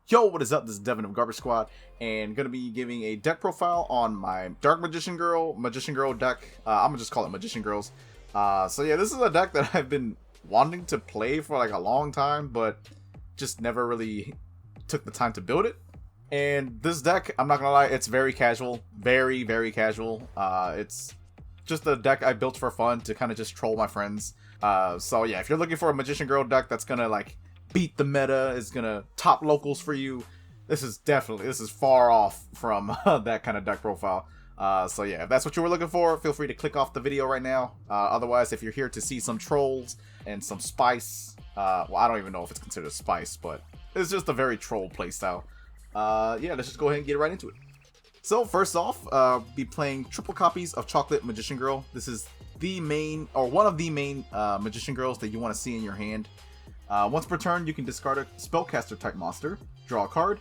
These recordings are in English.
Yo, what is up? This is Devin of GarbageSquad, and gonna be giving a deck profile on my Dark Magician Girl deck. I'm gonna just call it Magician Girls. So yeah, this is a deck that I've been wanting to play for like a long time, but just never really took the time to build it. And this deck, I'm not gonna lie, it's very casual, very casual. It's just a deck I built for fun to kind of just troll my friends. So yeah, if you're looking for a Magician Girl deck that's gonna like beat the meta, is gonna top locals for you, this is far off from that kind of deck profile. So yeah, if that's what you were looking for, feel free to click off the video right now. Otherwise, if you're here to see some trolls and some spice, well, I don't even know if it's considered spice, but it's just a very troll playstyle. Yeah, let's just go ahead and get right into it. So first off, be playing triple copies of Chocolate Magician Girl. This is the main, or one of the main Magician Girls that you want to see in your hand. Once per turn, you can discard a spellcaster type monster, draw a card.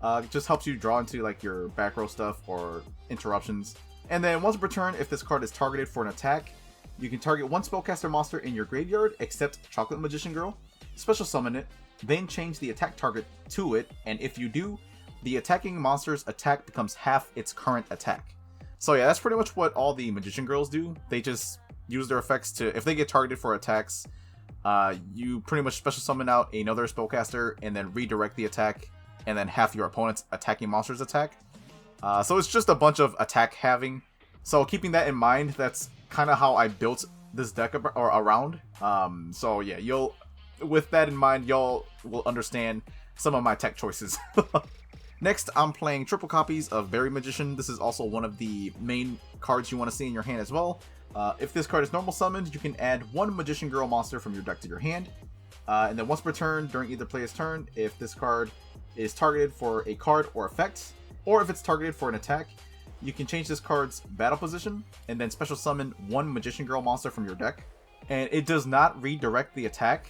It just helps you draw into like your back row stuff or interruptions. And then once per turn, if this card is targeted for an attack, you can target one spellcaster monster in your graveyard except Chocolate Magician Girl, special summon it, then change the attack target to it, and if you do, the attacking monster's attack becomes half its current attack. So yeah, that's pretty much what all the Magician Girls do. They just use their effects to, if they get targeted for attacks, you pretty much special summon out another spellcaster and then redirect the attack, and then half your opponent's attacking monster's attack. So it's just a bunch of attack halving. So keeping that in mind, that's kind of how I built this deck around. So yeah, with that in mind, y'all will understand some of my tech choices. Next, I'm playing triple copies of Berry Magician. This is also one of the main cards you want to see in your hand as well. If this card is normal summoned, you can add one Magician Girl monster from your deck to your hand. And then once per turn, during either player's turn, if this card is targeted for a card or effect, or if it's targeted for an attack, you can change this card's battle position, and then special summon one Magician Girl monster from your deck. And it does not redirect the attack,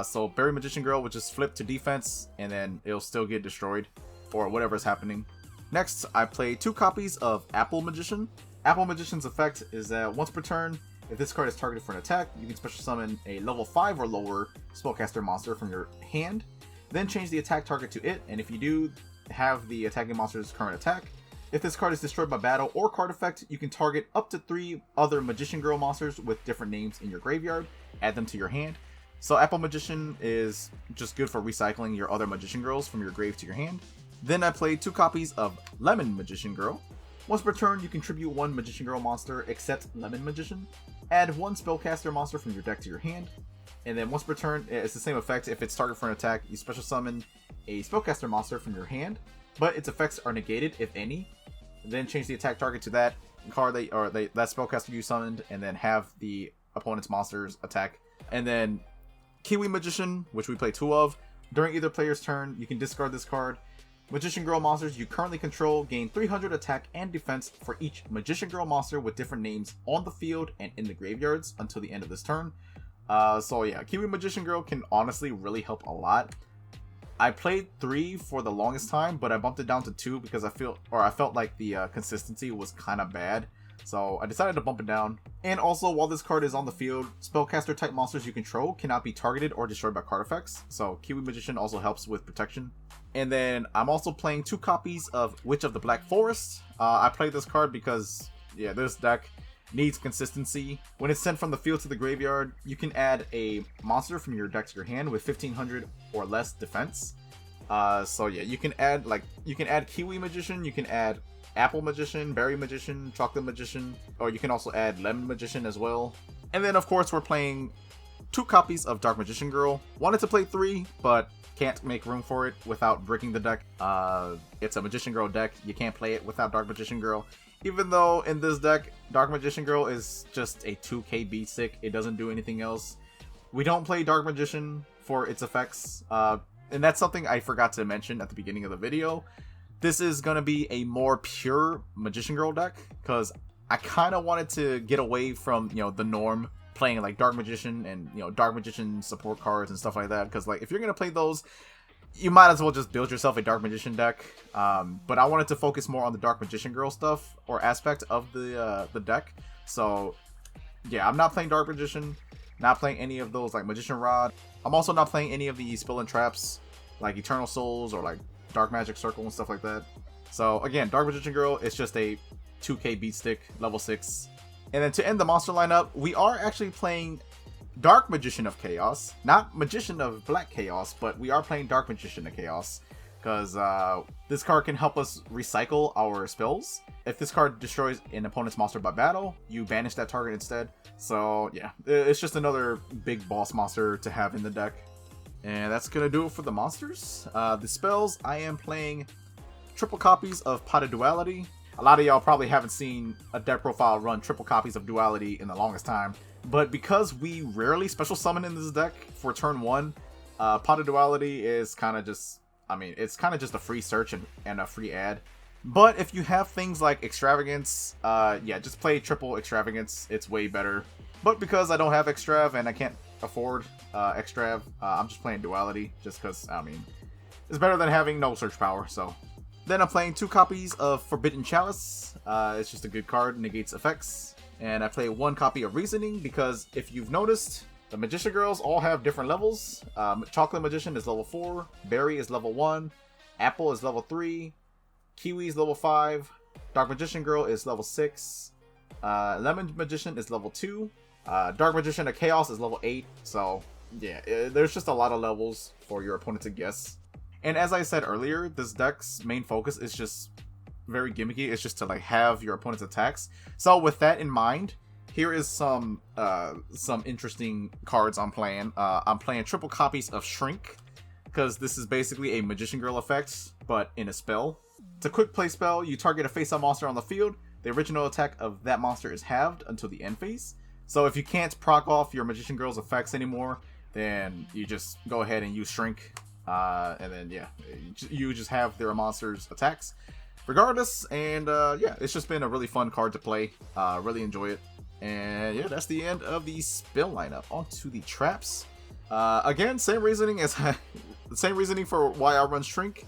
so Berry Magician Girl would just flip to defense, and then it'll still get destroyed, or whatever's happening. Next, I play two copies of Apple Magician. Apple Magician's effect is that once per turn, if this card is targeted for an attack, you can special summon a level 5 or lower spellcaster monster from your hand, then change the attack target to it, and if you do, have the attacking monster's current attack. If this card is destroyed by battle or card effect, you can target up to 3 other Magician Girl monsters with different names in your graveyard, add them to your hand. So Apple Magician is just good for recycling your other Magician Girls from your grave to your hand. Then I played two copies of Lemon Magician Girl. Once per turn, you contribute one Magician Girl monster except Lemon Magician. Add one spellcaster monster from your deck to your hand. And then once per turn, it's the same effect. If it's targeted for an attack, you special summon a spellcaster monster from your hand, but its effects are negated if any. Then change the attack target to that card that spellcaster you summoned, and then have the opponent's monsters attack. And then Kiwi Magician, which we play two of. During either player's turn, you can discard this card. Magician Girl monsters you currently control gain 300 attack and defense for each Magician Girl monster with different names on the field and in the graveyards until the end of this turn. So yeah, Kiwi Magician Girl can honestly really help a lot. I played 3 for the longest time, but I bumped it down to 2 because I felt like the consistency was kind of bad. So I decided to bump it down. And also, while this card is on the field, spellcaster type monsters you control cannot be targeted or destroyed by card effects. So Kiwi Magician also helps with protection. And then I'm also playing two copies of Witch of the Black Forest. I played this card because, yeah, this deck needs consistency. When it's sent from the field to the graveyard, you can add a monster from your deck to your hand with 1500 or less defense. So yeah, you can add Kiwi Magician, you can add Apple Magician, Berry Magician, Chocolate Magician, or you can also add Lemon Magician as well. And then of course we're playing two copies of Dark Magician Girl. Wanted to play 3, but can't make room for it without breaking the deck. It's a Magician Girl deck. You can't play it without Dark Magician Girl. Even though in this deck, Dark Magician Girl is just a 2k beat stick. It doesn't do anything else. We don't play Dark Magician for its effects. And that's something I forgot to mention at the beginning of the video. This is going to be a more pure Magician Girl deck, because I kind of wanted to get away from, the norm, playing like Dark Magician and, Dark Magician support cards and stuff like that. Because like, if you're going to play those, you might as well just build yourself a Dark Magician deck. But I wanted to focus more on the Dark Magician Girl stuff or aspect of the deck. So yeah, I'm not playing Dark Magician, not playing any of those like Magician Rod. I'm also not playing any of the Spell and Traps like Eternal Souls or like Dark Magic Circle and stuff like that. So again, Dark Magician Girl is just a 2k beat stick, level 6. And then to end the monster lineup, we are actually playing Dark Magician of Chaos. Not Magician of Black Chaos, but we are playing Dark Magician of Chaos. Because this card can help us recycle our spells. If this card destroys an opponent's monster by battle, you banish that target instead. So yeah, it's just another big boss monster to have in the deck. And that's going to do it for the monsters. The spells, I am playing triple copies of Pot of Duality. A lot of y'all probably haven't seen a deck profile run triple copies of Duality in the longest time. But because we rarely special summon in this deck for turn 1, Pot of Duality is kind of just, I mean, it's kind of just a free search and a free add. But if you have things like Extravagance, yeah, just play triple Extravagance. It's way better. But because I don't have Extrav and I can't afford Extrav, I'm just playing Duality. Just because, I mean, it's better than having no search power, so. Then I'm playing 2 copies of Forbidden Chalice. It's just a good card, negates effects. And I play 1 copy of Reasoning because if you've noticed, the Magician Girls all have different levels. Chocolate Magician is level 4, Berry is level 1, Apple is level 3, Kiwi is level 5, Dark Magician Girl is level 6, Lemon Magician is level 2, Dark Magician of Chaos is level 8. So yeah, there's just a lot of levels for your opponent to guess. And as I said earlier, this deck's main focus is just very gimmicky. It's just to like have your opponent's attacks. So with that in mind, here is some interesting cards I'm playing. I'm playing triple copies of Shrink, because this is basically a Magician Girl effect, but in a spell. It's a quick play spell. You target a face-up monster on the field. The original attack of that monster is halved until the end phase. So if you can't proc off your Magician Girl's effects anymore, then you just go ahead and use Shrink. And then yeah, you just have their monsters' attacks regardless. And yeah, it's just been a really fun card to play. Really enjoy it. And yeah, that's the end of the spell lineup. On to the traps. Again, same reasoning as the same reasoning for why I run Shrink.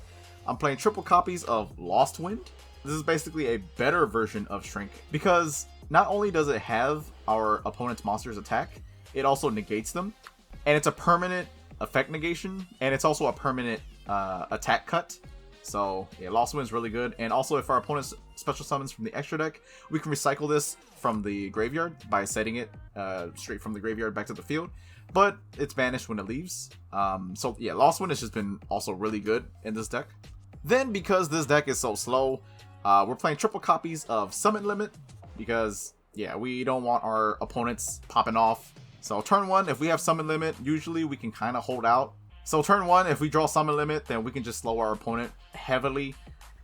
I'm playing triple copies of Lost Wind. This is basically a better version of Shrink because not only does it have our opponent's monsters attack, it also negates them, and it's a permanent effect negation, and it's also a permanent attack cut. So yeah, Lost Wind is really good. And also, if our opponent's special summons from the extra deck, we can recycle this from the graveyard by setting it straight from the graveyard back to the field. But it's banished when it leaves. So yeah, Lost Wind has just been also really good in this deck. Then, because this deck is so slow, we're playing triple copies of Summon Limit because yeah, we don't want our opponents popping off. So turn 1, if we have Summon Limit, usually we can kind of hold out. So turn 1, if we draw Summon Limit, then we can just slow our opponent heavily.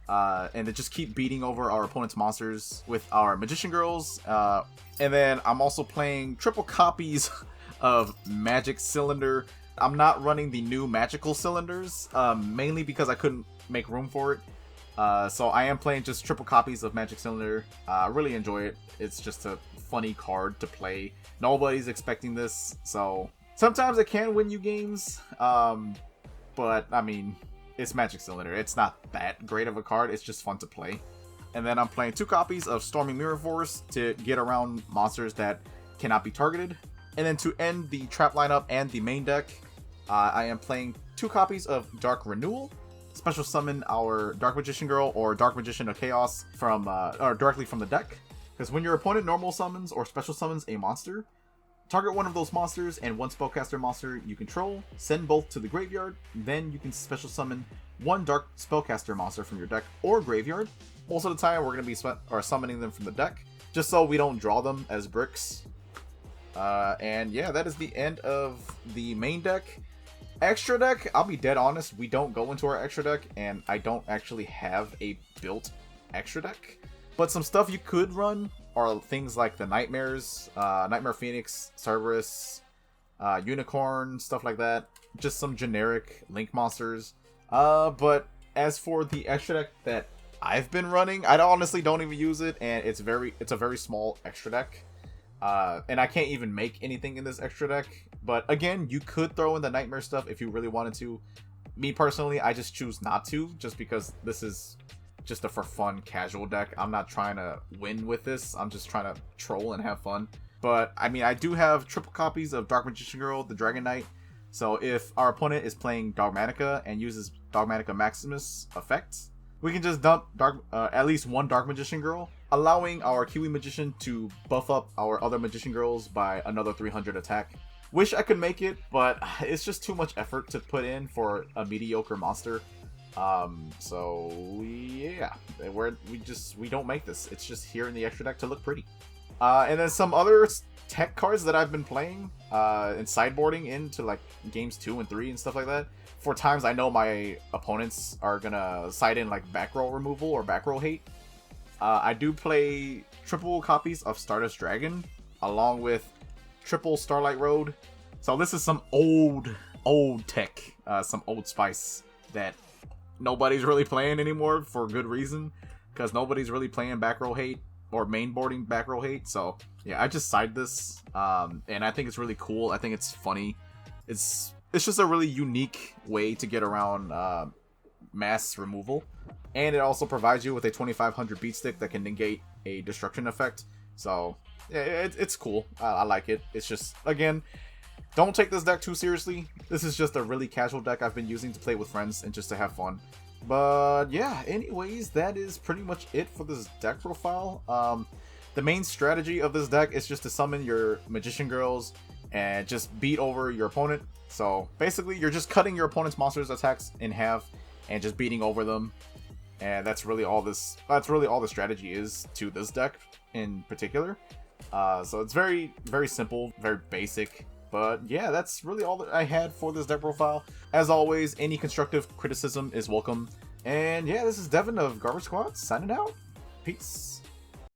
And then just keep beating over our opponent's monsters with our Magician Girls. And then I'm also playing triple copies of Magic Cylinder. I'm not running the new magical cylinders, mainly because I couldn't make room for it. So I am playing just triple copies of Magic Cylinder. I really enjoy it. It's just a funny card to play. Nobody's expecting this, so sometimes it can win you games. But I mean, it's Magic Cylinder. It's not that great of a card. It's just fun to play. And then I'm playing 2 copies of Stormy Mirror Force to get around monsters that cannot be targeted. And then to end the trap lineup and the main deck, I am playing 2 copies of Dark Renewal. Special summon our Dark Magician Girl or Dark Magician of Chaos from or directly from the deck. Because when your opponent normal summons or special summons a monster, target one of those monsters and one spellcaster monster you control, send both to the graveyard, then you can special summon 1 dark spellcaster monster from your deck or graveyard. Most of the time we're going to be summoning them from the deck, just so we don't draw them as bricks. And yeah, that is the end of the main deck. Extra deck, I'll be dead honest, we don't go into our extra deck, and I don't actually have a built extra deck. But some stuff you could run are things like the Nightmares, Nightmare Phoenix, Cerberus, Unicorn, stuff like that. Just some generic Link monsters. But as for the extra deck that I've been running, I honestly don't even use it, and it's a very small extra deck. And I can't even make anything in this extra deck. But again, you could throw in the Nightmare stuff if you really wanted to. Me personally, I just choose not to, just because this is just a for fun casual deck. I'm not trying to win with this. I'm just trying to troll and have fun. But I mean, I do have triple copies of Dark Magician Girl, the Dragon Knight, So if our opponent is playing Dogmatica and uses Dogmatica Maximus effects, we can just dump at least one Dark Magician Girl, allowing our Kiwi Magician to buff up our other Magician Girls by another 300 attack. Wish I could make it, but it's just too much effort to put in for a mediocre monster. So yeah, we don't make this. It's just here in the extra deck to look pretty. And then some other tech cards that I've been playing and sideboarding into like games 2 and 3 and stuff like that. For times I know my opponents are gonna side in like back row removal or back row hate. I do play triple copies of Stardust Dragon along with triple Starlight Road. So this is some old tech, some old spice that nobody's really playing anymore for good reason, because nobody's really playing back row hate or mainboarding back row hate. So yeah, I just side this, and I think it's really cool. I think it's funny. It's just a really unique way to get around mass removal, and it also provides you with a 2500 beat stick that can negate a destruction effect. So yeah, it's cool. I like it. It's just, again, don't take this deck too seriously. This is just a really casual deck I've been using to play with friends and just to have fun. But yeah, anyways, that is pretty much it for this deck profile. The main strategy of this deck is just to summon your Magician Girls and just beat over your opponent. So basically, you're just cutting your opponent's monsters' attacks in half and just beating over them. And that's really all this. That's really all the strategy is to this deck in particular. So it's very, very simple, very basic. But yeah, that's really all that I had for this deck profile. As always, any constructive criticism is welcome. And yeah, this is Devin of GarbageSquad signing out. Peace.